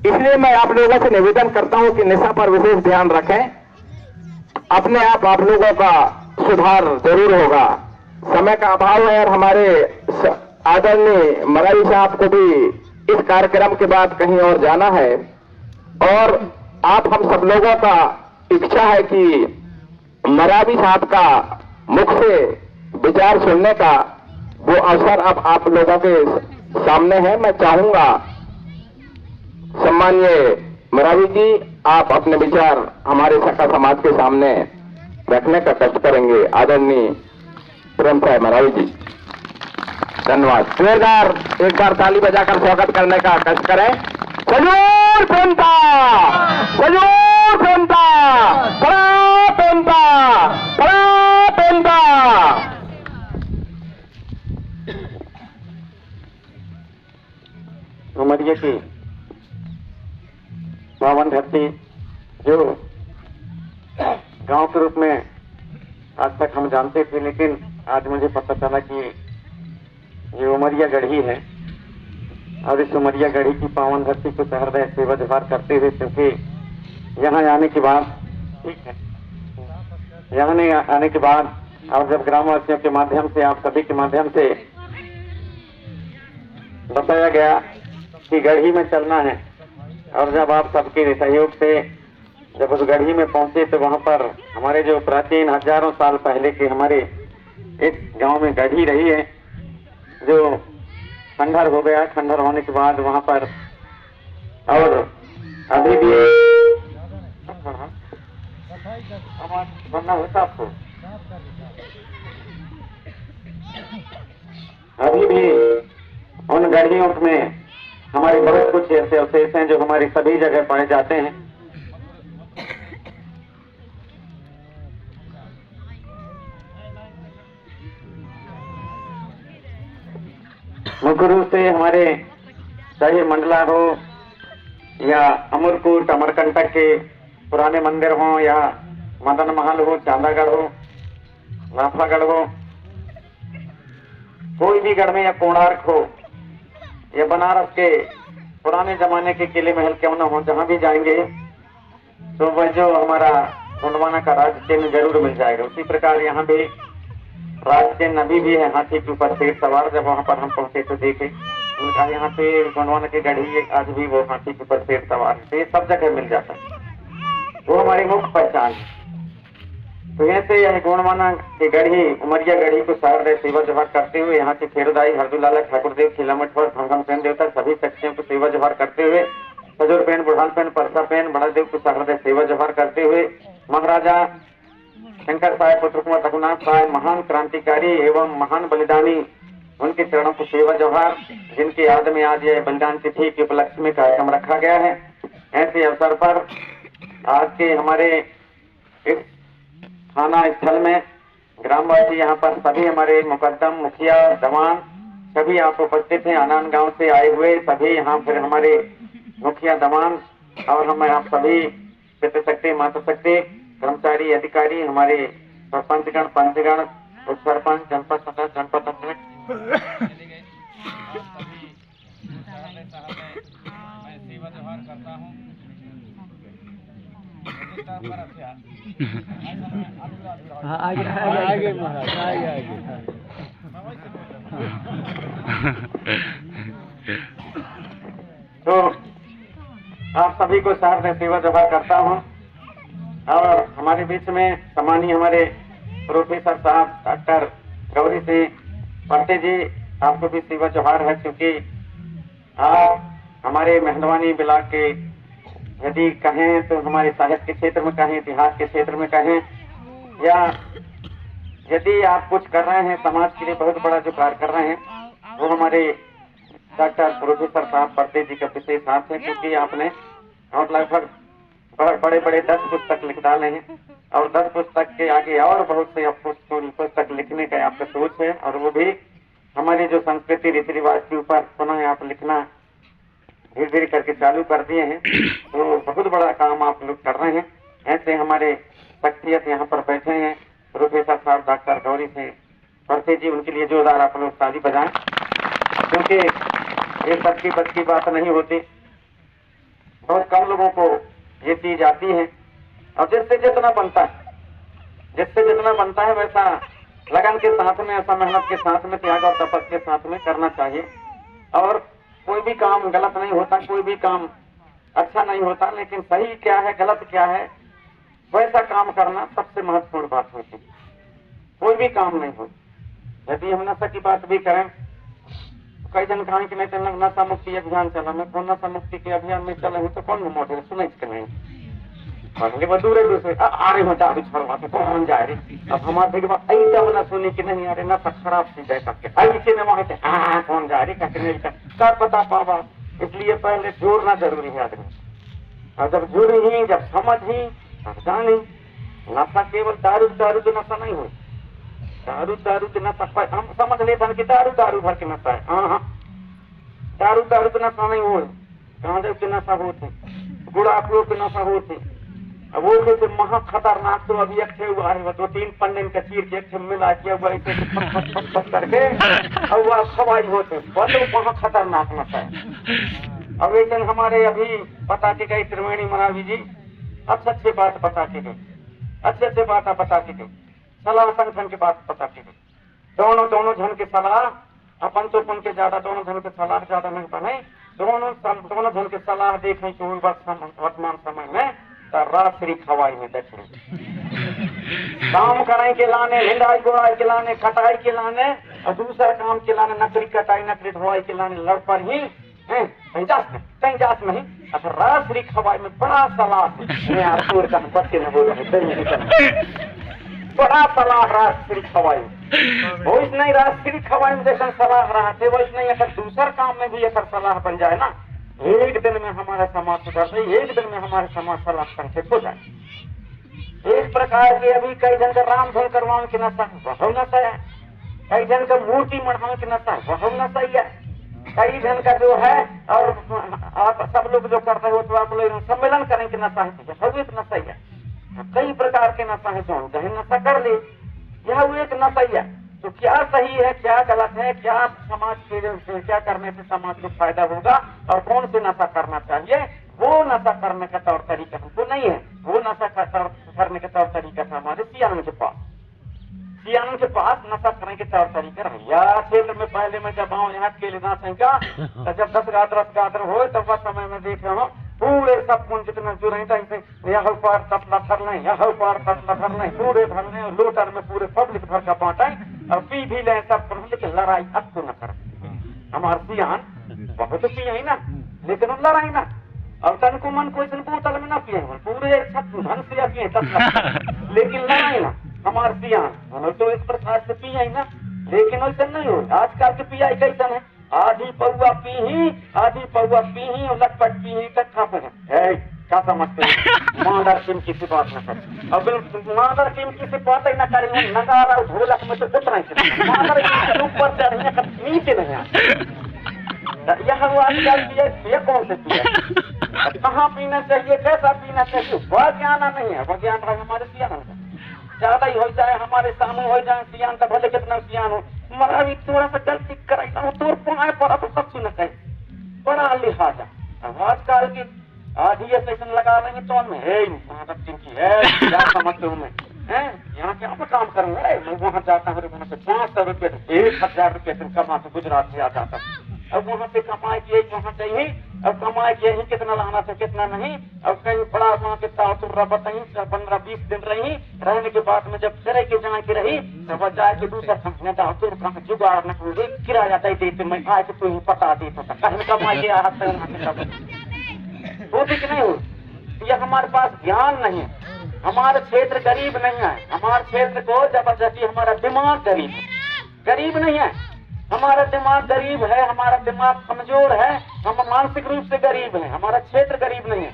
इसलिए मैं आप लोगों से निवेदन करता हूं कि नशा पर विशेष ध्यान रखें। अपने आप लोगों का सुधार जरूर होगा। समय का अभाव है और हमारे आदरणीय मरावी साहब को भी इस कार्यक्रम के बाद कहीं और जाना है और आप हम सब लोगों का इच्छा है कि मरावी साहब का मुख से विचार सुनने का वो अवसर अब आप लोगों के सामने है। मैं चाहूंगा सम्मानीय मरावी जी, आप अपने विचार हमारे सखा समाज के सामने रखने का कष्ट करेंगे। आदरणीय प्रेम साहब मरावी जी, धन्यवाद। जोरदार एक बार ताली बजाकर स्वागत करने का कष्ट करें। सजूर प्रेमता, सजूर प्रेमता, बड़ा प्रेमता, बड़ा प्रेमता। उमरिया की पावन धरती जो गांव के रूप में आज तक हम जानते थे, लेकिन आज मुझे पता चला कि ये उमरिया गढ़ी है और इस उमरिया गढ़ी की पावन धरती को सहृदय सेवा जोहार करते हुए, क्योंकि यहाँ आने के बाद, ठीक है, यहाँ आने के बाद और जब ग्रामवासियों के माध्यम से, आप सभी के माध्यम से बताया गया कि गढ़ी में चलना है और जब आप सबके सहयोग से जब उस गढ़ी में पहुंचे तो वहां पर हमारे जो प्राचीन हजारों साल पहले के हमारे इस गांव में गढ़ी रही है, जो खंडहर हो गया। खंडहर होने के बाद वहां पर और अभी भी बनना होता आपको, अभी भी उन गढ़ियों में हमारे बहुत कुछ ऐसे अवशेष हैं जो हमारी सभी जगह पाए जाते हैं। मुख्य रूप से हमारे चाहे मंडला हो या अमरकोट अमरकंटक के पुराने मंदिर हो या मदन महल हो, चांदागढ़ हो, नाथागढ़ हो, कोई भी गढ़ में या कोणार्क हो या बनारस के पुराने जमाने के किले महल क्यों न हो, जहां भी जाएंगे तो वह जो हमारा गोंडवाना का राज चिन्ह जरूर मिल जाएगा। उसी प्रकार यहाँ भी राज चिन्ह अभी भी है, हाथी के ऊपर शेर सवार। जब वहां पर हम पहुंचे तो देखे उनका यहाँ पे गोंडवाना के गढ़ी आज भी वो हाथी के ऊपर शेर सवार है, सब जगह मिल जाता है, वो हमारी मुख्य पहचान है। तो ऐसे यह गोंडवाना की गढ़ी, उमरिया गढ़ी को सहृदय सेवा जोहार करते हुए यहाँ के खेरदाई हरदुलाला ठाकुरदेव, खिलामठवर, भंगम सेन देवता सभी शक्तियों को सेवा जोहार करते हुए, सजोर पेन, बुढ़ान पेन, परसा पेन, बड़ा देव को सहृदय सेवा जोहार करते हुए, महाराजा शंकर साहेब पुत्र कुमार रघुनाथ साहेब महान क्रांतिकारी एवं महान बलिदानी, उनके चरणों को सेवा जोहार, जिनकी याद में आज यह बलिदान तिथि के उपलक्ष्य में कार्यक्रम रखा गया है। ऐसे अवसर पर आज के हमारे इस थाना स्थल में ग्रामवासी, यहाँ पर सभी हमारे मुकद्दम, मुखिया, जवान सभी आप उपस्थित हैं। आनंद गांव से आए हुए सभी यहाँ फिर हमारे मुखिया, जवान और हम आप सभी पितृशक्ति, मातृशक्ति, कर्मचारी, अधिकारी, हमारे सरपंचगण, पंचगण, उप सरपंच, जनपद सदस्य, जनपद अध्यक्ष, मैं सेवा जोहार करता हूँ। आगे महाराज, आगे तो आप सभी को साथ में सेवा जोहार करता हूँ। और हमारे बीच में सम्मानीय हमारे प्रोफेसर साहब डॉक्टर गौरी सिंह पर्ते जी, आपको भी सेवा जोहार है, क्योंकि आप हमारे मेहंदवानी ब्लॉक के यदि कहें तो हमारे साहित्य के क्षेत्र में कहें, इतिहास के क्षेत्र में कहें, या यदि आप कुछ कर रहे हैं समाज के लिए बहुत बड़ा जो कार्य कर रहे हैं, वो हमारे डॉक्टर प्रोफेसर साहब पर्ते जी का विशेष हाथ है, क्योंकि आपने और लगभग बड़े बड़े 10 पुस्तक लिख डाले हैं और 10 पुस्तक के आगे और बहुत से पुस्तक लिखने का आपका सोच है, और वो भी हमारी जो संस्कृति रीति रिवाज के ऊपर पुनः आप लिखना धीरे धीरे करके चालू कर दिए हैं। तो बहुत बड़ा काम आप लोग कर रहे हैं। ऐसे हमारे शख्सियत यहाँ पर बैठे हैं प्रोफेसर साहब डॉक्टर गौरी सिंह पर्ते जी, उनके लिए जोरदार आप लोग ताली बजाएं, क्योंकि ये सबकी बस की बात नहीं होती। बहुत कम लोगों को ये चीज आती है। और जिससे जितना बनता है वैसा लगन के साथ में, ऐसा मेहनत के साथ में, त्याग और तपस्या के साथ में करना चाहिए। और कोई भी काम गलत नहीं होता, कोई भी काम अच्छा नहीं होता, लेकिन सही क्या है गलत क्या है वैसा काम करना सबसे महत्वपूर्ण बात होती है। कोई भी काम नहीं हो। यदि हम नशा की बात भी करें, कई जन कहा कि नहीं तो नशा मुक्ति अभियान चला, मैं कौन नशा मुक्ति के अभियान में चला हूँ तो कौन मॉडल सुने के नहीं दूसरे अरे मचा अभी छोड़वा तो कौन जाए रे। अब हमारे ऐसा बना सुनी कि नहीं अरे नशा खराब चीज है करके ऐसे में वहां से कौन जाए रे कर पता पावा। इसलिए पहले जोड़ना जरूरी है आदमी, और जब जुड़ी ही, जब समझ ही, तब जानी। नशा केवल दारू तो नशा नहीं हो, दारू के नशा हम समझ लेते हैं कि दारू भर के नशा है। हाँ, दारू के नशा नहीं हो, गांजे के नशा होते, गुड़ाखुओं के नशा होते। अब वो कैसे महा खतरनाक तो अभी एक हुआ है, 2-3 पन्ने का चीर के एक मिला किया हुआ ऐसे करके और वह खवाई होते, बड़े महा खतरनाक नशा है। अब एक हमारे अभी पता के गई त्रिवेणी मनावी जी अच्छे बात बता के गई, अच्छे बात बता के गई, सलाह संगठन की बात बता के गई। दोनों जन की सलाह अपन तो के ज्यादा, दोनों जन की सलाह ज्यादा नहीं बने, दोनों जन की सलाह देखें कि वर्तमान समय में रात्रि खवाई में देखें, काम कराई के लाने, हिंडाई गोड़ाई के लाने, कटाई के लाने, और दूसरा काम के लाने नकली कटाई नकली ढोवाई के लाने लड़ पर ही कहीं जात नहीं। अच्छा रात्रि खवाई में बड़ा सलाह का बच्चे ने बोला बड़ा सलाह रात्रि खवाई वो इस नहीं, रात्रि खवाई में जैसा सलाह रहा थे वो इस नहीं, अगर दूसरा काम में भी अगर सलाह बन जाए ना, एक दिन में हमारा समाज सुधर जाए, एक दिन में हमारे समाज सलाह संक्षेप हो जाए। इस प्रकार के अभी कई जन का राम धन करवाने की नशा वह नशा है, कई जन का मूर्ति मढ़ाने की नशा वह नशा ही है, कई जन का जो है और आप सब लोग जो कर रहे हो तो आप लोग सम्मेलन करें कि नशा है, यह एक नशा ही है। कई प्रकार के नशा है, जो चाहे नशा कर ले, यह एक नशा ही है। तो क्या सही है क्या गलत है, क्या समाज के क्या करने से समाज को फायदा होगा और कौन से नशा करना चाहिए, वो नशा करने का तौर तरीका हमको नहीं है। वो नशा करने का तौर तरीका था हमारे सियान के पास नशा करने के तौर तरीके रहे। या क्षेत्र में पहले में जब आऊँ यहाँ के लिए ना संख्या तो जब 10 गात्र हो तब वह समय में देख रहा हूँ पूरे सब कुछ जितने जो रहता है यह ऊपर तसला भर लें, यह ऊपर तसला भर लें, पूरे भर लें, लोटर में पूरे पब्लिक भर का बांटे और पी भी लें सब, लेकिन लड़ाई अब तो न करें। हमारे सियान बहुत तो पिए ही ना, लेकिन लड़ाई ना, और तन को मन कोई बोतल में ना पिए, पूरे धन से पिए लेकिन लड़ाई ना। हमारे सियान तो इस प्रकार से पिए ही ना, लेकिन वैसे नहीं हो। आजकल के पियाई कैसन है, आधी पौआ पी ही और लटपट पी ही तक खा पे क्या समझते हैं। मादर टीम किसी बात न करे, अब मादर टीम किसी बात ही न करे, नगारा और ढोलक में तो उतना ही मादर टीम ऊपर चढ़ने का नीचे नहीं आते। यह आजकल ये कौन से पिया, कहाँ पीना चाहिए, कैसा पीना चाहिए, वह ज्ञान नहीं है। वह ज्ञान है हमारे सियान का, ज्यादा ही हो जाए हमारे सामने हो जाए सियान का, भले कितना सियान हो, मगर अभी थोड़ा सा गलती कराई हूँ तो पुनः पड़ा तो सब सुन चाहिए, बड़ा लिहाजा। आजकल की आधी स्टेशन लगा रहे हैं तो में क्या समझते हूँ मैं, यहाँ क्या मैं काम करूंगा, मैं वहाँ जाता हूँ, वहाँ से 500 रुपये 1000 रुपये कमा से गुजरात से आ जाता हूँ। अब वहाँ से कमाई की वहाँ चाहिए, अब कमाई की यही कितना लाना था कितना नहीं, अब कहीं बड़ा वहाँ के तासुर बताई 15-20 दिन रही, रहने के बाद में जब फिर के जाए की रही तब वह जाए के दूसरा समझने तासुर कहाँ जुगाड़ न करूँगी, किराया दे देते मैं आए तो तुम्हें पता देता था कहीं कमाई के आहत है वहाँ के होती कि नहीं हो। यह हमारे पास ज्ञान नहीं है, हमारा क्षेत्र गरीब नहीं है, हमारे क्षेत्र को जबरदस्ती हमारा दिमाग गरीब नहीं है, हमारा दिमाग गरीब है, हमारा दिमाग कमजोर है, हम मानसिक रूप से गरीब हैं, हमारा क्षेत्र गरीब नहीं है।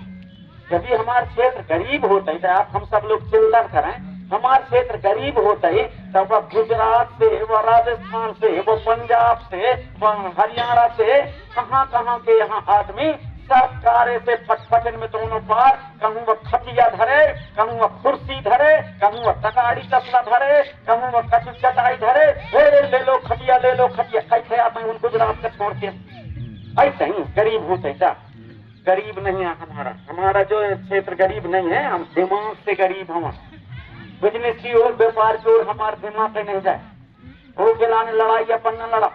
यदि हमारा क्षेत्र गरीब होता है, आप हम सब लोग चिंतन करें, हमारा क्षेत्र गरीब होता है तो वह गुजरात से, वह राजस्थान से, वह पंजाब से, वह हरियाणा से, कहाँ के यहाँ आदमी सरकारे से फटफटन में दोनों पार, कहूँ वह खटिया धरे, कहूँ वह कुर्सी धरे, कहूँ वह तगाड़ी तसला धरे, कहूँ वह कछु चटाई धरे, ले लो खटिया कैसे आप उन गुजरात का छोड़ के ऐसे ही गरीब होते क्या। गरीब नहीं है हमारा जो क्षेत्र गरीब नहीं है, हम दिमाग से गरीब हम। बिजनेस की ओर, व्यापार की ओर हमारे दिमाग पे नहीं जाए। वो खिलाने लड़ाई अपन न लड़ा,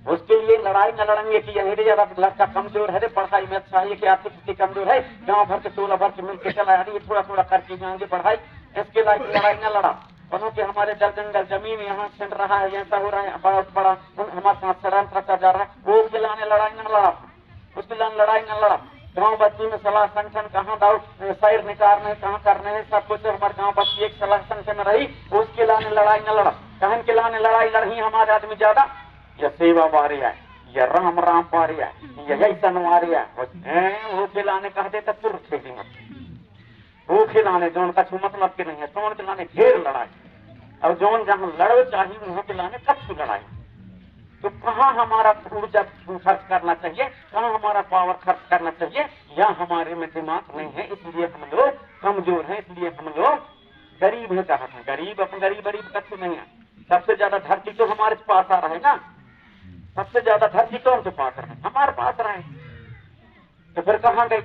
उसके लिए लड़ाई न लड़ेंगे कि यही रे लड़का कमजोर है रे, पढ़ाई में अच्छा है कि आर्थिक स्थिति कमजोर है, गांव भर के 16 भर के मिलकर चला रही थोड़ा थोड़ा करके जाएंगे पढ़ाई, इसके लायक लड़ाई न लड़ा। बनो कि हमारे जल जंगल जमीन यहाँ छिन रहा है, ऐसा हो रहा है, बहुत बड़ा हमारे साथ षड्यंत्र रचा जा रहा है, वो खिलाने लड़ाई न लड़ा, उसके लिए लड़ाई न लड़ा। गांव बस्ती में सलाह संगठन कहाँ दाऊ शहर निकारने कहाँ करने हैं, सब कुछ हमारे गांव बस्ती एक सलाह संगठन में रही, उसके लाने लड़ाई न लड़ा। कहन के लाने लड़ाई लड़ी हमारे आदमी ज्यादा, या सेवा बारी है, या राम राम बारी है, या जैसन मारी है, वो खिलाने कह देता तुर खेती में, वो खिलाने जोन का मतलब के नहीं है, तो खिलाने ढेर लड़ाई, और जोन जहां लड़ो चाहिए वहां खिलाने कच्छ लड़ाई। तो कहाँ हमारा ऊर्जा खर्च करना चाहिए, कहाँ हमारा पावर खर्च करना चाहिए, या हमारे में दिमाग नहीं है, इसलिए हम लोग कमजोर हैं, इसलिए हम लोग गरीब है। चाहते हैं गरीब, अपन गरीब कच्छ नहीं है। सबसे ज्यादा धरती तो हमारे पास आ रहा है ना, सबसे ज्यादा धरती कौन के पास रहे, हमारे पास रहे, तो फिर कहाँ गई।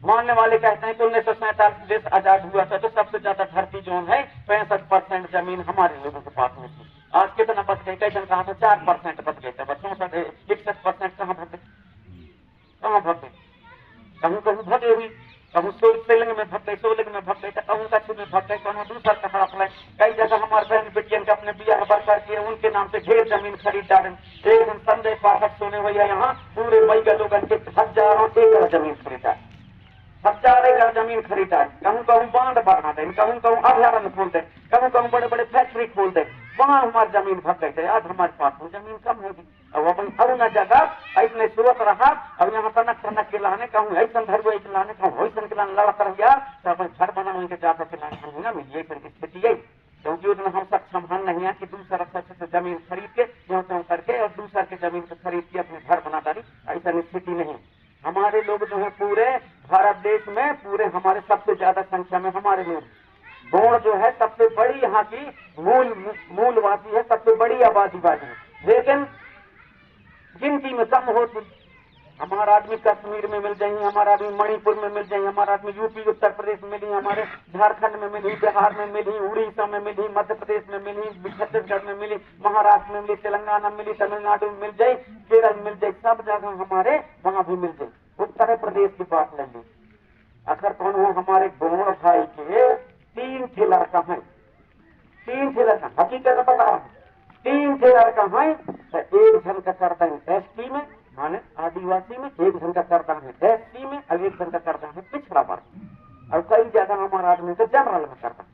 मानने वाले कहते हैं कि 1947 देश आजाद हुआ था तो सबसे ज्यादा धरती जो है 65% जमीन हमारे लोगों के पास में थी। आज कितना बच गई, कैसे कहा था 4% बच गए थे, बच्चों से 61% कहाँ भगे, कहाँ भगे, कहूँ कहूँ भगे हुई, कहूँ सोलिंग में भग गए, सोलिंग में भग गए, कहूँ कच्छ में भग गए, कहूँ दूसरा कहा अपने। कई जगह हमारे बहन बेटियन के अपने बिया भर करके उनके नाम से ढेर जमीन खरीद डालें। एक दिन संजय पाठक सोने हुई है, यहाँ पूरे मई के लोगों के हजारों एकड़ जमीन खरीदा, 1000 एकड़ जमीन खरीदा, कहूँ कहूँ बांध बना दे, कहूँ कहूँ अभ्यारण्य खोल दे, कहूँ कहूँ बड़े बड़े फैक्ट्री खोल दे, वहाँ हमारी जमीन भग गई थे। आज हमारे पास में जमीन कम होगी, अब अपन अब न जगह ऐसने सूरत रहा, अब यहाँ तनक तनक के लाने कहूँ ऐसा धरगो एक लाने कहूँ वैसन के लाने लड़त रह गया, तो अपन घर बनाने के जाकर के लाने हम ना मिलिए स्थिति यही, क्योंकि उसमें हम सक्षम हम नहीं है कि दूसरा से जमीन खरीद के जो त्यों करके और दूसरा की जमीन को खरीद के अपने घर बना डाली, ऐसा स्थिति नहीं। हमारे लोग जो है पूरे भारत देश में पूरे हमारे सबसे ज्यादा संख्या में हमारे लोग, गोंड जो है सबसे बड़ी यहाँ की मूलवासी है, सबसे बड़ी आबादी है, लेकिन गिनती में कम होती। हमारा आदमी कश्मीर में मिल जाएंगे, हमारा आदमी मणिपुर में मिल जाएंगे, हमारा आदमी यूपी उत्तर प्रदेश में मिली, हमारे झारखंड में मिली, बिहार में मिली, उड़ीसा में मिली, मध्य प्रदेश में मिली, छत्तीसगढ़ में मिली, महाराष्ट्र में मिली, तेलंगाना में मिली, तमिलनाडु में मिल जाए, केरल में मिल जाए, सब जगह हमारे वहां भी मिल जाए। उत्तर प्रदेश की बात ले ली, अगर कौन हो हमारे गोंड भाई के 3 थे लड़का है, 3 थे लड़का, हकीकत बता रहा हूँ, 3 थे लड़का है, तो एक जन का करता है एसटी में माने आदिवासी में, एक जन का करता है एसटी में, और एक जन का करता है पिछड़ा वर्ग, और कई जगह हमारा आदमी तो जनरल में करता।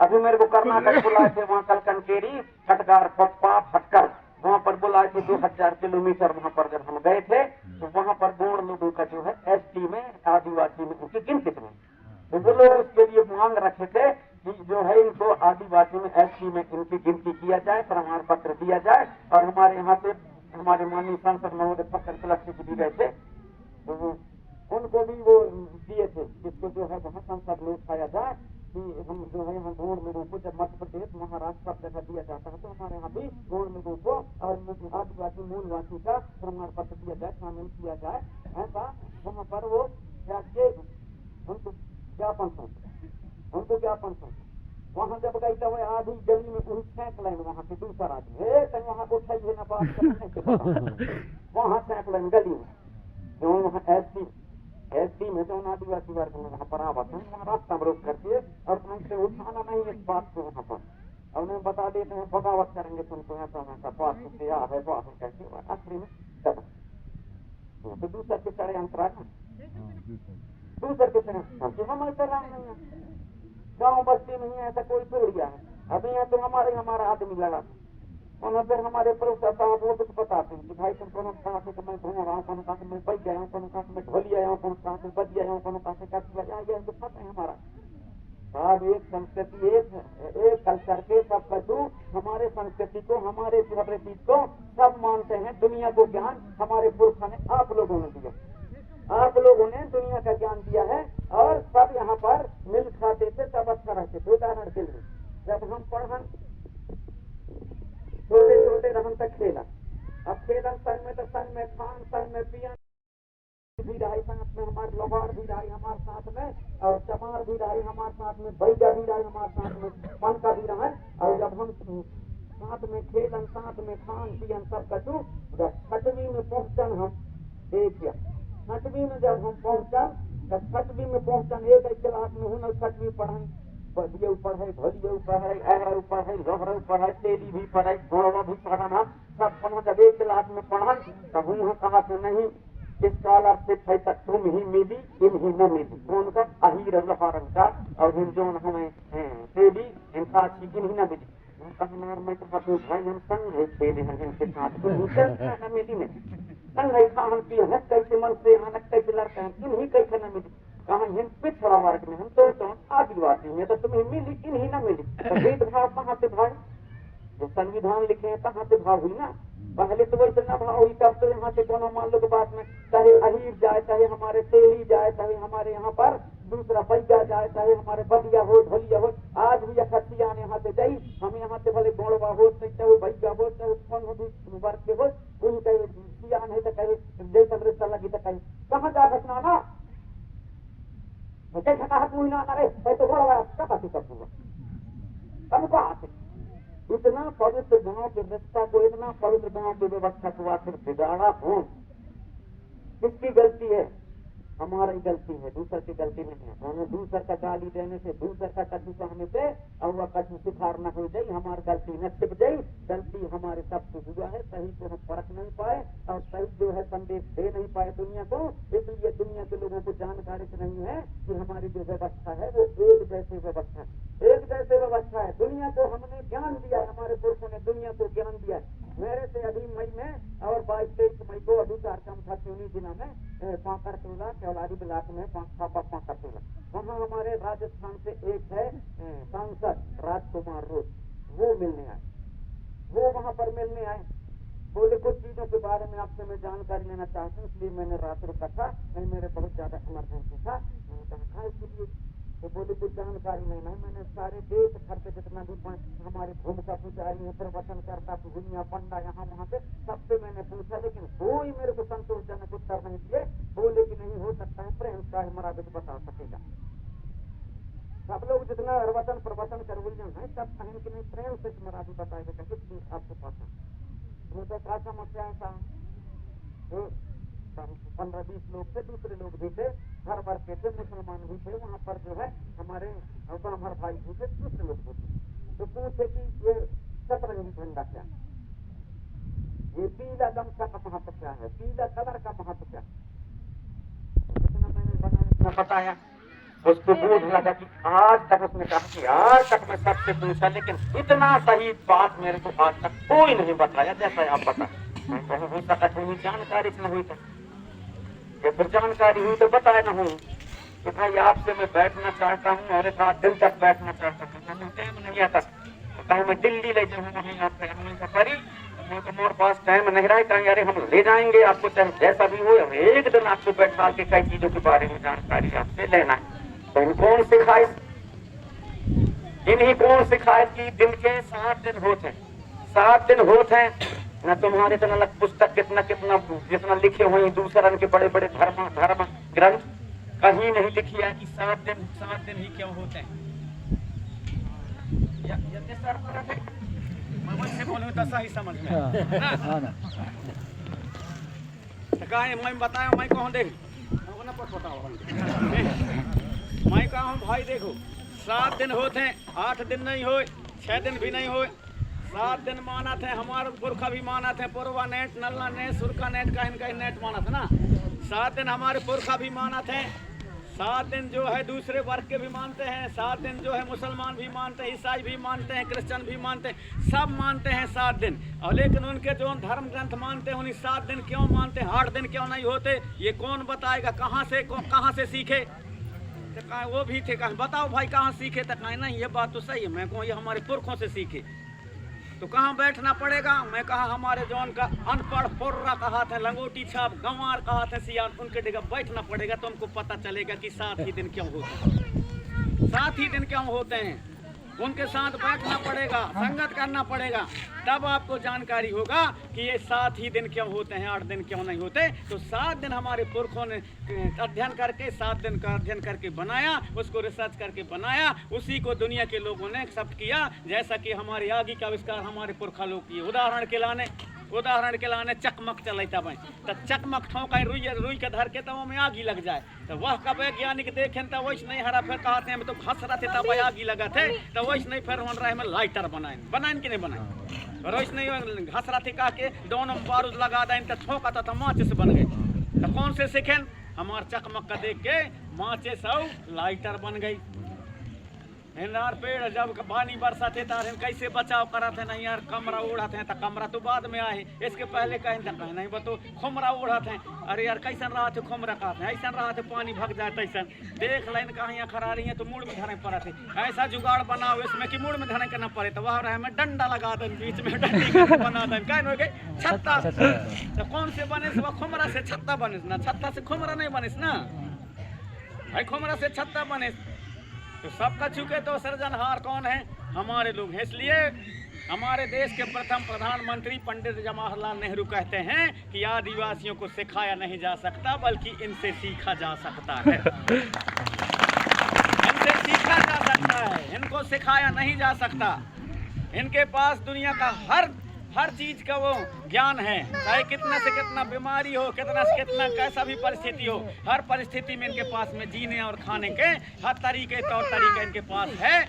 अभी मेरे को कर्नाटक बुलाए थे, वहाँ कल कनकेरी कटगार पप्पा फटकर वहाँ पर बुलाए थे, 2000 किलोमीटर वहाँ पर जब हम गए थे तो वहाँ पर गोंड लोगों का जो है एसटी में आदिवासी में उनकी गिनती में, तो वो लोग उसके लिए मांग रखे थे कि जो है इनको आदिवासी में एसटी में इनकी गिनती किया जाए, प्रमाण पत्र दिया जाए। और हमारे यहाँ से हमारे माननीय सांसद महोदय फक्कर कलक्ष्य जी भी गए थे, तो उनको भी वो दिए थे, जिसको जो है वहाँ संसद में उठाया जाए कि हम जो है यहाँ गोंड लोगों को, जब मध्य प्रदेश महाराष्ट्र सब जगह दिया जाता है तो हमारे यहाँ भी गोंड लोगों को और आदिवासी मूलवासी का प्रमाण पत्र दिया जाए, शामिल किया जाए। ऐसा वहाँ पर वो जाके उनको ज्ञापन सौंपे, उनको ज्ञापन सौंपे। वहाँ जब गई तो आधी गली में उन फेंक लें, वहाँ के दूसरा आदमी कहीं वहाँ को उठाइए ना बात करने, वहाँ फेंक लें गली में, जो वहाँ एसटी में जो आदिवासी वर्ग में वहाँ पर आवत है, वहाँ रास्ता में रोक करके और उनसे उठाना नहीं इस बात को वहाँ पर, और उन्हें बता देते हैं बगावत करेंगे तुमको ऐसा वैसा पास से आ है बात है कैसे आखिरी में चलो, तो दूसरे के चढ़े अंतराल दूसरे के चढ़े हम ऐसा रहा नहीं है। गाँव बस्ती में ऐसा कोई तोड़िया है, अभी यहाँ तो हमारा आदमी लड़ा, उन्हें फिर हमारे प्रोफेसर साहब वो कुछ बताते हैं कि भाई तुम कोनो कहा से मैं घूम रहा हूँ, कोनो कहा से मैं बच गया हूँ, कोनो कहा से मैं ढोली आया हूँ, कोनो कहा से बच गया हूँ, कोनो कहा से कैसे बजा गया, तो पता है हमारा सब एक संस्कृति एक कल्चर के सब कछु हमारे संस्कृति को हमारे चीज को सब मानते हैं। दुनिया को ज्ञान हमारे पुरखा ने आप लोगों ने दिया, आप लोगों ने दुनिया का ज्ञान दिया है, और सब यहाँ पर मिल खाते थे, सब अच्छा रहते थे। उदाहरण के लिए जब हम पढ़न छोटे छोटे रहन तक खेला, अब खेलन सन में तो सन में खान सन में पियन साथ में, हमारे लोहार भी रहे हमारे साथ में, और चमार भी रहे हमारे साथ में, बैगा भी रहे हमारे साथ में, पंका भी रहे। और जब हम साथ में खेलन, साथ में खान पियन सब कटू, जब छठवीं में पहुंचन हम देखिए, छठवीं में जब हम पहुंचन, जब छठवीं में पहुंचन एक क्लास में हूँ, छठवीं पढ़न, बदिये पढ़े, भलिये पढ़े, अहर पढ़े, जोहर पढ़े, तेली भी पढ़े, घोड़ा भी पढ़ना, सब पढ़ो। जब एक क्लास में पढ़न तब वहाँ कहा से नहीं, इस स्कॉलरशिप है तक तुम ही मिली, इन्हीं न मिली। कौन का? अहीर लोहारन का, और इन जो हमें तेली इनका इन्हीं न मिली। कहनार में तो अपने भाई हम संग है खेले हैं इनके साथ, तो न मिली में संग है खान पी है, कैसे मन से आनक कैसे लड़ते हैं, इन्हीं कैसे न मिली। कहा हिंद पिछड़ा वर्ग में हम तो आदिवासी में, तो तुम्हें मिली, इन्हीं न मिली। तो भेदभाव कहाँ से भाई? जो संविधान लिखे हैं कहाँ से भाव हुई ना? पहले तो वैसे न भाव हुई, तब तो यहाँ से कोनो मान लो बात में, चाहे अहीर जाए, चाहे हमारे तेली जाए, चाहे हमारे यहाँ पर दूसरा बैगा जाए, चाहे हमारे बलिया हो, ढोलिया हो, आज भी अखतिया यहाँ से जाई, हम यहाँ से भले गोड़वा हो, चाहे बैगा हो, चाहे कौन हो भी वर्ग के हो, कोई कहे सियान है तो कहे जैसा रिश्ता लगी तो कहे कहाँ जा घटना ना कैसा कहा तू ना रे, तो गोड़वा कब हुआ, कब कहा से इतना पवित्र गांव के रिश्ता को, इतना पवित्र गांव की व्यवस्था को आखिर बिगाड़ा कौन? किसकी गलती है? हमारी गलती है, दूसर की गलती नहीं है। हमें दूसर का गाली देने से, दूसर का कछु कहने से और वह कछु सुधार न हो जाए, हमारी गलती न छिप जाए। गलती हमारे सबसे हुआ है, सही को हम परख नहीं पाए और सही जो है संदेश दे नहीं पाए दुनिया को। इसलिए दुनिया के लोगों को जानकारी नहीं है कि हमारी जो व्यवस्था है वो एक जैसी व्यवस्था है, एक जैसे व्यवस्था है। दुनिया को हमने ज्ञान दिया है, हमारे पुरुषों ने दुनिया को ज्ञान दिया है। मेरे से अभी मई में और 22-23 मई को अभी कार्यक्रम था चुनी जिला में, पाकर टोला केवलारी ब्लाक में पाकर टोला, वहाँ हमारे राजस्थान से एक है सांसद राजकुमार रोज, वो मिलने आए, वो वहाँ पर मिलने आए। बोले कुछ चीजों के बारे में आपसे मैं जानकारी लेना चाहती हूँ, इसलिए मैंने रात रुका था, नहीं मेरे बहुत ज्यादा इमरजेंसी था। मैंने कहा इसलिए तो बोले कुछ जानकारी नहीं है। मैंने सारे देश भर से जितना भी हमारे भूमिका पुजारी है, प्रवचन करता, दुनिया पंडा यहाँ वहाँ से सबसे मैंने पूछा, लेकिन कोई मेरे को संतोषजनक उत्तर नहीं दिए। बोले कि नहीं हो सकता है, प्रेम का हमारा भी बता सकेगा। सब लोग जितना वचन प्रवचन कर है सब कहें कि नहीं प्रेम से हमारा भी बताएगा, इसलिए आपको पता वो तो क्या समस्या है। 15-20 लोग थे, दूसरे लोग भी थे, हर वर्ग के थे, मुसलमान भी थे, वहाँ पर जो है हमारे हमारे भाई भी थे, दूसरे लोग भी थे। तो पूछे कि ये सतरंगी झंडा क्या है, ये पीला गमछा का महत्व क्या है, पीला कलर का महत्व क्या है। जितना मैंने बनाया इतना बताया, उसको बोझ लगा कि आज तक उसने कहा कि आज तक मैं सबसे पूछा, लेकिन इतना सही बात मेरे को आज तक कोई नहीं बताया जैसा आप बताए। कहीं हो सका थोड़ी जानकारी न हुई था, फिर जानकारी हुई तो बताया न हुई कि भाई आपसे मैं बैठना चाहता हूँ और एक आध दिन तक बैठना चाहता हूँ, टाइम नहीं आता। कहीं मैं दिल्ली ले जाऊँ वहीं आपसे सफारी, तो मेरे पास टाइम नहीं रहा, कहीं अरे हम ले जाएंगे आपको, चाहे जैसा भी हो, एक दिन आपको बैठा के कई चीजों के बारे में जानकारी आपसे लेना है। तो कौन सिखाए, इन्हीं कौन सिखाए कि दिन के 7 दिन होते हैं, 7 दिन होते हैं न। तुम्हारे इतना अलग पुस्तक कितना कितना जितना लिखे हुए दूसरा के बड़े बड़े धर्म ग्रंथ कहीं नहीं लिखी है कि 7 दिन ही क्यों होते हैं। मैं मुझसे बोलूं तो सही समझ में मैं बताया, मैं कहूँ देख मैं कहूँ भाई देखो 7 दिन होते हैं, 8 दिन नहीं हो, 6 दिन भी नहीं हो, 7 दिन माना थे। हमारे पुरखा भी माना थे, पुरवा नेट, नल्ला नेट, सुरका नेट, कहीं कहीं नेट माना था ना। 7 दिन हमारे पुरखा भी माना थे। 7 दिन जो है दूसरे वर्ग के भी मानते हैं, 7 दिन जो है मुसलमान भी मानते हैं, ईसाई भी मानते हैं, क्रिश्चियन भी मानते हैं, सब मानते हैं 7 दिन। और लेकिन उनके जो धर्म ग्रंथ मानते हैं उन्हें 7 दिन क्यों मानते हैं, 8 दिन क्यों नहीं होते, ये कौन बताएगा। कहाँ से सीखे, तो कहा वो भी थे, कहा बताओ भाई कहाँ सीखे, तो कहा नहीं ये बात तो सही है, मैं कहूँ ये हमारे पुरखों से सीखे। तो कहाँ बैठना पड़ेगा, मैं कहा हमारे जौन का अनपढ़ पुर्रा कहा थे, लंगोटी छाप गंवार कहा थे, सियान, उनके जगह बैठना पड़ेगा तो उनको पता चलेगा कि 7 ही दिन क्यों होते हैं, 7 ही दिन क्यों होते हैं। उनके साथ बैठना पड़ेगा, संगत करना पड़ेगा, तब आपको जानकारी होगा कि ये 7 ही दिन क्यों होते हैं, 8 दिन क्यों नहीं होते। तो 7 दिन हमारे पुरखों ने अध्ययन करके, 7 दिन का अध्ययन करके बनाया, उसको रिसर्च करके बनाया, उसी को दुनिया के लोगों ने एक्सेप्ट किया। जैसा कि हमारी आगी का आविष्कार हमारे पुरखा लोग किए। उदाहरण के लाने चकमक चलता भाई, तो चकमक ठोंका रुई के धर के तो में आगी लग जाए, तो वह का वैज्ञानिक देखें तो वैसे नहीं हरा, फिर कहते हैं तो हंस रहे थे तब आगी लगा थे, तो वैसे नहीं फिर हो रहा है लाइटर बनाए कि नहीं बनाए, और वैसे नहीं हंस रहा थे कह के दोनों बारूद लगा दें तो ठोंका तो माचिस बन गए। तो कौन से सीखें? हमारे चकमक का देख के माचिस और लाइटर बन गई। यार पेड़ जब पानी बरसाते तार कैसे बचाव कराते हैं? नहीं यार कमरा उड़ाते हैं, तो कमरा तो बाद में आए, इसके पहले कहें तो कहें नहीं बतो खुमरा उड़ाते हैं। अरे यार कैसन रहा थे खुमरा कहते हैं, ऐसा रहा थे पानी भग जाए तैसन, देख लाइन कहाँ यहाँ खड़ा रही है तो मुड़ में धरे पड़ा थे, ऐसा जुगाड़ बनाओ इसमें कि मुड़ में धरे करना पड़े, तो वह रहे में डंडा लगा दें बीच में, डंडी बना दें, कह हो गए छत्ता। तो कौन से बने वह खुमरा से छत्ता बने ना, छत्ता से खुमरा नहीं बने ना, भाई खुमरा से छत्ता बने। तो सबका चुके तो सृजनहार कौन है? हमारे लोग हैं। इसलिए हमारे देश के प्रथम प्रधानमंत्री पंडित जवाहरलाल नेहरू कहते हैं कि आदिवासियों को सिखाया नहीं जा सकता बल्कि इनसे सीखा जा सकता है। इनसे सीखा जा सकता है, इनको सिखाया नहीं जा सकता। इनके पास दुनिया का हर चीज का वो ज्ञान है, चाहे कितना से कितना बीमारी हो, कितना से कितना कैसा भी परिस्थिति हो, हर परिस्थिति में इनके पास में जीने और खाने के हर तरीके तौर तरीके इनके पास है।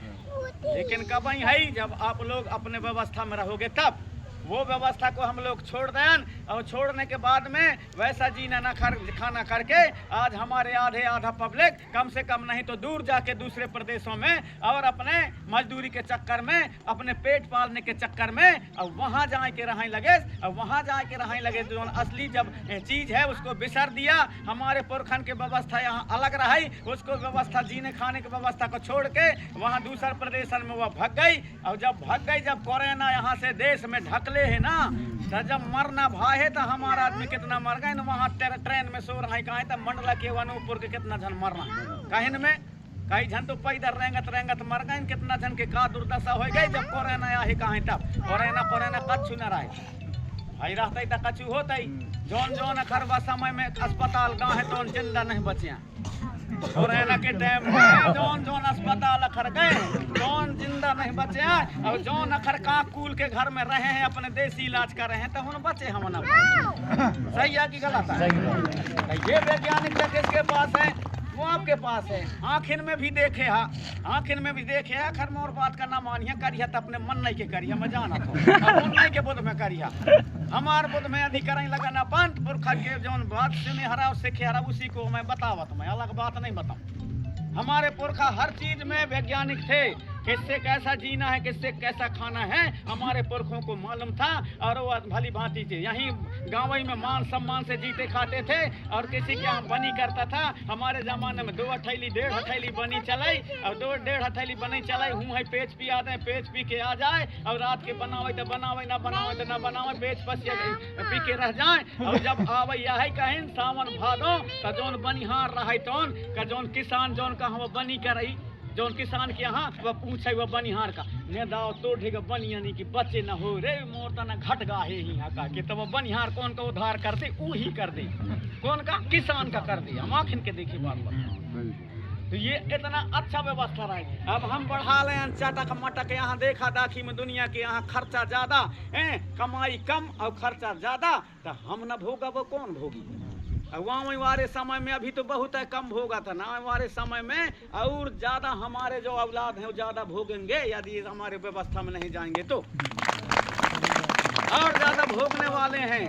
लेकिन कब है जब आप लोग अपने व्यवस्था में रहोगे, तब वो व्यवस्था को हम लोग छोड़ दें, और छोड़ने के बाद में वैसा जीना ना खाना करके आज हमारे आधा पब्लिक कम से कम नहीं तो दूर जाके दूसरे प्रदेशों में और अपने मजदूरी के चक्कर में, अपने पेट पालने के चक्कर में और वहाँ जाए के रहें लगे, और वहाँ जाए के रहें लगे जो असली जब चीज़ है उसको बिसर दिया। हमारे पुरखन के व्यवस्था यहाँ अलग रही, उसको व्यवस्था जीने खाने की व्यवस्था को छोड़ के वहाँ दूसरे प्रदेश में वह भग गई। और जब भग गई, जब कोरोना यहाँ से देश में ढकले है ना, तो जब मरना भाई है तो हमारा आदमी कितना मर गए, वहाँ ट्रेन में सो रहा है, कहा तो मंडला के अनूपपुर के कितना जन मरना, कहीं में कई जन तो पैदल रेंगत मर गए, कितना जन के का दुर्दशा हो गई जब कोरोना आया है। कहीं तब कोरोना कच्छु न रहे भाई, रहते तो कच्छु होते जौन खरबा समय में अस्पताल गाँव है तो जिंदा नहीं बचे। कोरोना के टाइम में जौन अस्पताल अखर गए, जौन जिंदा नहीं बचे हैं, और जौन अखर का कूल के घर में रहे हैं, अपने देसी इलाज कर रहे हैं, तो हम बचे हम ना। सही है कि गलत है? ये वैज्ञानिक किसके पास है? वो आपके पास है। आखिर में भी देखे है, खर में और बात करना मानिए करिए तो अपने मन नहीं के करिए, मैं जाना तो नहीं के बुध में करिए, हमार बुध में अधिकरण लगना पंत पुरखा के जौन बात सुने हरा उससे खेरा उसी को मैं बतावत, मैं अलग बात नहीं बताऊं। हमारे पुरखा हर चीज में वैज्ञानिक थे, किससे कैसा जीना है, किससे कैसा खाना है, हमारे पुरखों को मालूम था। और वो भली भांति थे, यहीं गाँव में मान सम्मान से जीते खाते थे, और किसी के यहाँ बनी करता था। हमारे ज़माने में 2 हथेली 1.5 हथेली बनी चलाई, और 2 1.5 हथेली बनी चलाई, हूँ है पेच पी आते हैं, पेच पी के आ जाए, और रात के बनावे तो बनावे, ना बनावे तो ना बनावे, पेच पस पी के रह जाए। और जब आवे यह है कहीं सावन भादो का जौन बनिहार रहा तौन का जौन किसान जौन का हम बनी कर रही, जौन किसान के यहाँ वह पूछे वह बनिहार का ने दाव तो ढेगा बनियानी की बच्चे न हो रे मोरता न घट गा है यहाँ का कि तब बनिहार कौन का उद्धार कर दे, वो ही कर दे, कौन का? किसान का कर दे। हम आखिर के देखिए बात। तो ये इतना अच्छा व्यवस्था रहे। अब हम बढ़ा लें चटक मटक, यहाँ देखा दाखी में दुनिया के यहाँ खर्चा ज्यादा है, कमाई कम और खर्चा ज्यादा, तो हम न भोगा वो कौन भोगी? आने वाले समय में अभी तो बहुत है कम भोगा था ना, आने वाले समय में और ज्यादा हमारे जो औलाद हैं वो ज्यादा भोगेंगे यदि हमारे व्यवस्था में नहीं जाएंगे तो, और ज्यादा भोगने वाले हैं।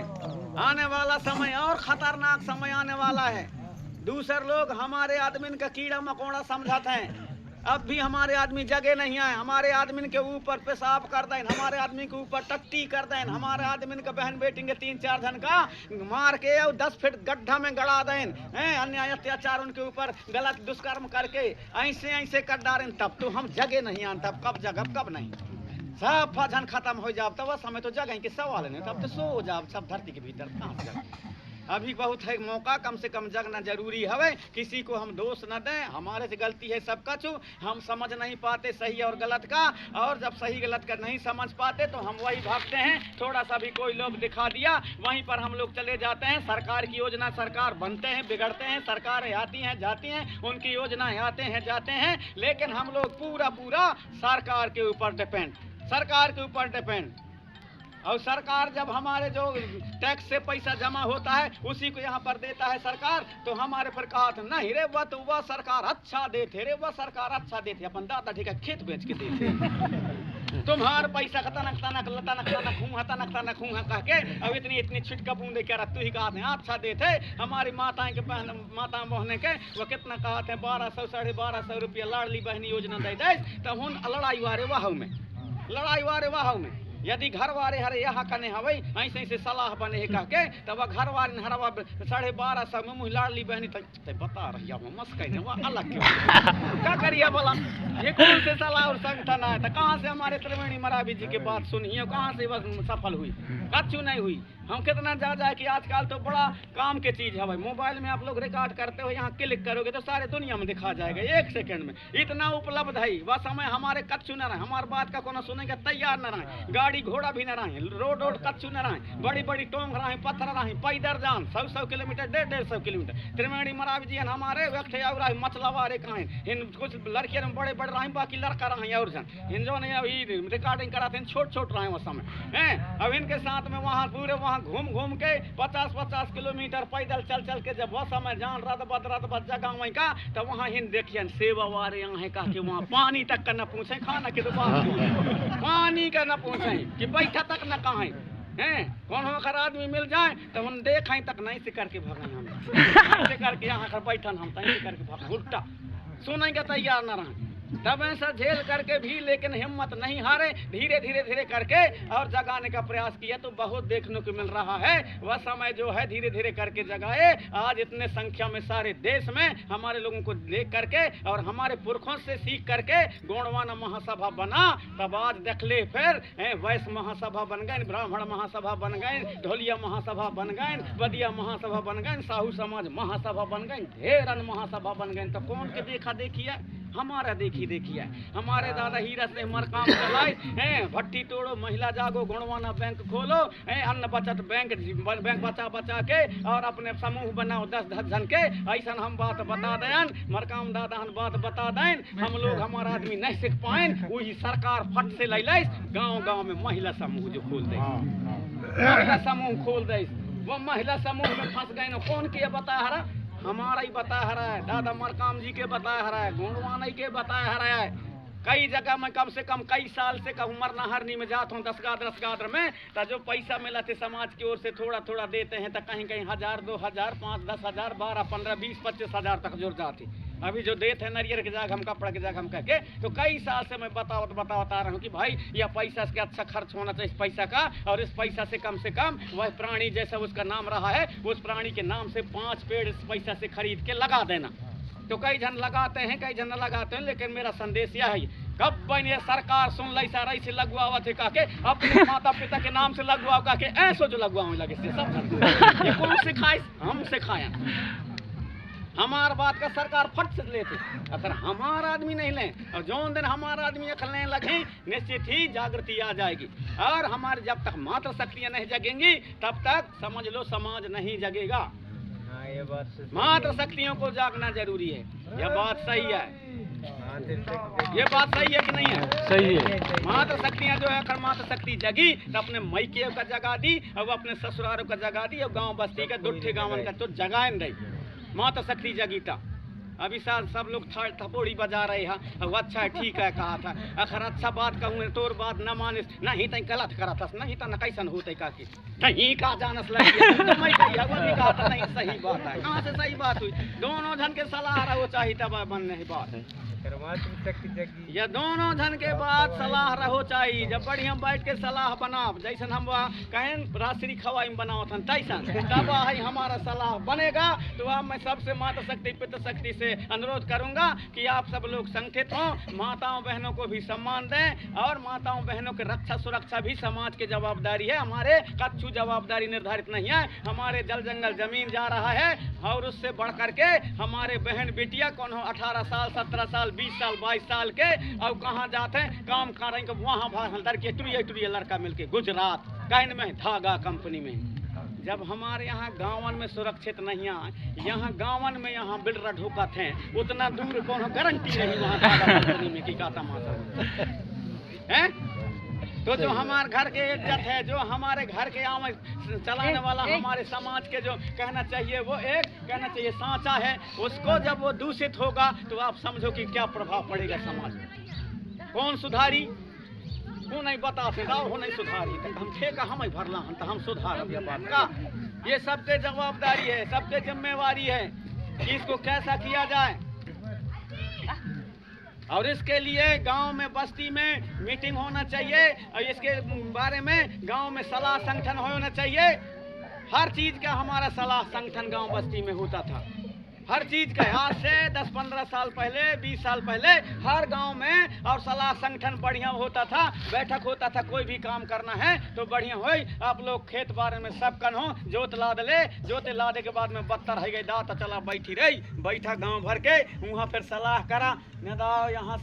आने वाला समय और खतरनाक समय आने वाला है। दूसरे लोग हमारे आदमी का कीड़ा मकोड़ा समझाते हैं, अब भी हमारे आदमी जगह नहीं आए, हमारे आदमी के ऊपर पेशाब कर दें, हमारे आदमी के ऊपर टट्टी कर दें, हमारे आदमी का बहन बेटी के 3-4 जन का मार के और 10 फीट गड्ढा में गड़ा दें, अन्याय अत्याचार उनके ऊपर गलत दुष्कर्म करके ऐसे कर डालें, तब तो हम जगह नहीं आन, तब कब जगह कब नहीं, सब फजन खत्म हो जाब, तब समय तो जगह के सवाल नहीं, तब तो सो जाब सब धरती के भीतर। अभी बहुत है मौका, कम से कम जगना जरूरी है। किसी को हम दोष न दें, हमारे से गलती है सबका छू, हम समझ नहीं पाते सही और गलत का, और जब सही गलत का नहीं समझ पाते तो हम वही भागते हैं, थोड़ा सा भी कोई लोग दिखा दिया वहीं पर हम लोग चले जाते हैं। सरकार की योजना, सरकार बनते हैं बिगड़ते हैं, सरकारें आती हैं जाती हैं, उनकी योजनाएं आते हैं जाते हैं, लेकिन हम लोग पूरा पूरा सरकार के ऊपर डिपेंड, सरकार के ऊपर डिपेंड। और सरकार जब हमारे जो टैक्स से पैसा जमा होता है उसी को यहाँ पर देता है सरकार, तो हमारे पर कहा था नहीं रे वह तो वह सरकार अच्छा देते रे, वह सरकार अच्छा देते, अपन दादा ठीक है खेत बेच के देते तुम्हार पैसा का तनक तनक तनक तनक हूँ तनक तनक हूँ कह के अब इतनी इतनी छिटका बूंदे क्या तू ही कहा अच्छा देते। हमारी माताएं के माता बहने के वो कितना कहते हैं 1200 1250 रुपया लाडली बहनी योजना दे दे, तो हम लड़ाई वारे वाह में, लड़ाई वारे वाह में यदि घर वाले हरे यहाँ कने हवे ऐसे ऐसे सलाह बने है कह के तब घर वाले हरवा 1250 में मुँह लाडली बहनी तो बता रही है मस्क वो अलग क्यों क्या करिए बोला, ये कौन से सलाह और संगठन है, तो कहाँ से हमारे त्रिवेणी मरावी जी की बात सुनी है, कहाँ से बस सफल हुई, कच्चू नहीं हुई। हम कितना जा जाए कि आजकल तो बड़ा काम की चीज़ है भाई, मोबाइल में आप लोग रिकॉर्ड करते हो, यहाँ क्लिक करोगे तो सारे दुनिया में दिखा जाएगा 1 सेकंड में, इतना उपलब्ध है। वह समय हमारे कच्चू न रहे, हमारे बात का कोनो सुनेगा तैयार न रहे, गाड़ी घोड़ा भी न रहे, रोड रोड कच्चू न रहे, बड़ी बड़ी टोंग रहे, पत्थर रहे, पैदल जान 100 किलोमीटर 150 किलोमीटर। त्रिवेणी मरावी जी हमारे व्यक्त और मछलवारे कहाँ इन कुछ लड़के बड़े बड़े रहे, बाकी लड़का रहे और जन इन जो नहीं रिकॉर्डिंग कराते हैं छोट छोट रहे वो समय हैं। अब इनके साथ में वहाँ पूरे वहाँ घूम घूम के 50-50 किलोमीटर पैदल चल चल के जब वह समय जान रत बद जगह वहीं का, तो वहाँ हिंद देखिए सेवा वारे यहाँ है कहा कि वहाँ पानी तक का न पूछे, खाना के तो बात पानी का न पूछे कि बैठा तक न कहाँ हैं, कौन होकर आदमी मिल जाए तो हम देखें तक नहीं से करके भागे, हम ऐसे करके यहाँ कर बैठन हम तैसे करके भागे, उल्टा सुने के तैयार न रहे, तब ऐसा झेल करके भी लेकिन हिम्मत नहीं हारे, धीरे धीरे धीरे करके और जगाने का प्रयास किया तो बहुत देखने को मिल रहा है। वह समय जो है धीरे धीरे करके जगाए, आज इतने संख्या में सारे देश में हमारे लोगों को देख करके और हमारे पुरखों से सीख करके गोंडवाना महासभा बना, तब आज देख ले फिर वैश्य महासभा बन गए, ब्राह्मण महासभा बन गए, ढोलिया महासभा बन गए, बदिया महासभा बन गए, साहू समाज महासभा बन गए, ढेर अन्य महासभा बन गए। तो कौन के देखा देखिए, हमारा देखिए हमारे दादा हीरा से मरकाम चलाए हैं, भट्टी तोड़ो महिला जागो गोंडवाना बैंक खोलो, अन्न बचत बैंक बचा बचा के और अपने समूह बनाओ 10-10 जन के, ऐसा हम बात बता दें मरकाम दादा हम बात बता दें, हम लोग हमारा आदमी नहीं सीख पाए, वही सरकार फट से ले गाँव गाँव में महिला समूह जो खोल दे, महिला समूह खोल दे, वो महिला समूह में फंस गए। कौन किया बता हरा, हमारा ही बता रहा है, दादा मरकाम जी के बता रहा है, गोंडवाना के बता रहा है। कई जगह में कम से कम कई साल से उमर नहरनी में जाता हूँ 10 गादर में, तो जो पैसा मिला थे समाज की ओर से थोड़ा थोड़ा देते हैं, तो कहीं कहीं 1000 2000 5-10 हजार 12 15 20 25 हजार तक जुड़ जाती। अभी जो देते हैं नरियर के जाग हम कपड़ा के जाग हम कह के, तो कई साल से मैं बता रहा हूँ कि भाई यह पैसा से अच्छा खर्च होना चाहिए इस पैसा का, और इस पैसा से कम वह प्राणी जैसा उसका नाम रहा है उस प्राणी के नाम से 5 पेड़ इस पैसा से खरीद के लगा देना। तो कई जन लगाते हैं कई जन न लगाते हैं, लेकिन मेरा संदेश यह है कब बन ये सरकार सुन ली सारा इसे लगवावा थे कह के अपने माता पिता के नाम से लगवाओ कह के ऐसो जो लगवाने लगे से सब ये कौन सिखाए, हम सिखाया हमार बात का सरकार फट से लेते, अगर हमारा आदमी नहीं लें और जौन दिन हमारा आदमी अखलने लगे निश्चित ही जागृति आ जाएगी, और हमारे जब तक मात्र शक्तियाँ नहीं जगेंगी तब तक समझ लो समाज नहीं जगेगा। ये बात मात्र शक्तियों को जागना जरूरी है, यह बात सही है, ये बात सही है कि नहीं है? सही है। मात्र शक्तियाँ जो है अगर मात्र शक्ति जगी तो अपने मैके का जगा दी और अपने ससुरालों का जगा दी और गांव बस्ती का दुठे गाँव का तो जगाए नहीं, मात्र शक्ति जगी था। अभी सब लोग थपोड़ी बजा रहे हैं, अब अच्छा है ठीक है कहा था, अगर अच्छा बात कहूँ तोर बात न माने नहीं तो गलत करा था, नहीं तो न कैसन होते का कि नहीं कहा जानस लगी तो मैं कहा था नहीं सही बात है, कहाँ से सही बात हुई, दोनों जन के सलाह रहो चाहिए तब बनने की बात है, ये दोनों जन के बाद सलाह रहो चाहिए, जब बढ़िया बैठ के सलाह बनाओ जैसन हम कहें रात्रि खवाई बनाओ तैसन तब हमारा सलाह बनेगा, तो अब मैं सबसे माता शक्ति पिता शक्ति से से अनुरोध करूंगा कि आप सब लोग संगठित हों, माताओं बहनों को भी सम्मान दें, और माताओं बहनों की रक्षा सुरक्षा भी समाज की जवाबदारी है। हमारे कच्छु जवाबदारी निर्धारित नहीं है, हमारे जल जंगल जमीन जा रहा है, और उससे बढ़ करके हमारे बहन बेटियां कौन हो 18 साल 17 साल 20 साल 22 साल के, और कहाँ जाते हैं काम कर रहे हैं, वहाँ लड़के टुरिया लड़का मिलके गुजरात कैन में धागा कंपनी में। जब हमारे यहाँ गाँवन में सुरक्षित नहीं है, यहाँ गाँवन में यहाँ बिल्डर ढुकत हैं, उतना दूर कौन गारंटी नहीं वहाँ धागा कंपनी में की का तमाशा है। तो जो हमारे घर के इज्जत है, जो हमारे घर के आम चलाने वाला हमारे समाज के जो कहना चाहिए वो एक कहना चाहिए सांचा है, उसको जब वो दूषित होगा तो आप समझो कि क्या प्रभाव पड़ेगा समाज में। कौन सुधारी वो नहीं बता सकता, वो नहीं सुधारी, तो हम ठेका हम ही भरला हम तो हम सुधार बात का। ये सबके जवाबदारी है, सबके जिम्मेवारी है कि इसको कैसा किया जाए, और इसके लिए गांव में बस्ती में मीटिंग होना चाहिए, और इसके बारे में गांव में सलाह संगठन होना चाहिए। हर चीज का हमारा सलाह संगठन गांव बस्ती में होता था, हर चीज का। आज से 10-15 साल पहले 20 साल पहले हर गांव में और सलाह संगठन बढ़िया होता था, बैठक होता था, कोई भी काम करना है तो बढ़िया हो। आप लोग खेत बारे में सब कन हो, जोत लाद ले, जोते लादे के बाद में बत्तर है गई दात चला बैठी रही, बैठा गांव भर के वहाँ फिर सलाह करा न दाओ यहाँ